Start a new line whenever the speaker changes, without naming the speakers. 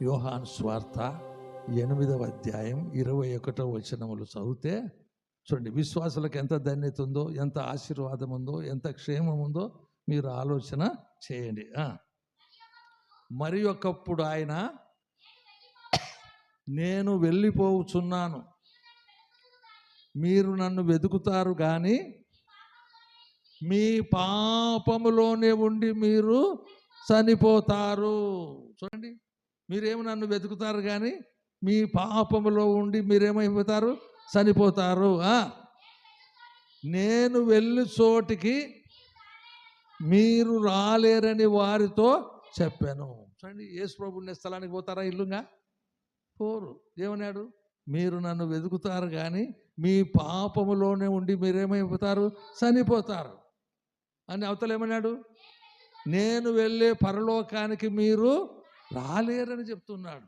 యోహాను స్వార్త 8వ అధ్యాయం 21వ వచనములు చదివితే చూడండి, విశ్వాసులకు ఎంత ధన్యత ఉందో, ఎంత ఆశీర్వాదం ఉందో, ఎంత క్షేమం ఉందో మీరు ఆలోచన చేయండి. మరి ఒకప్పుడు ఆయన, నేను వెళ్ళిపోవచ్చున్నాను, మీరు నన్ను వెతుకుతారు కానీ మీ పాపములోనే ఉండి మీరు చనిపోతారు. చూడండి, మీరేమో నన్ను వెతుకుతారు కానీ మీ పాపములో ఉండి మీరేమైపోతారు, చనిపోతారు. నేను వెళ్ళి చోటికి మీరు రాలేరని వారితో చెప్పాను. చూడండి, యేసు ప్రభువుని స్థలానికి పోతారా? ఇల్లుగా పోరు. ఏమన్నాడు? మీరు నన్ను వెతుకుతారు కానీ మీ పాపములోనే ఉండి మీరేమైపోతారు, చనిపోతారు అని. అవతల ఏమన్నాడు? నేను వెళ్ళే పరలోకానికి మీరు రాలేరని చెప్తున్నాడు.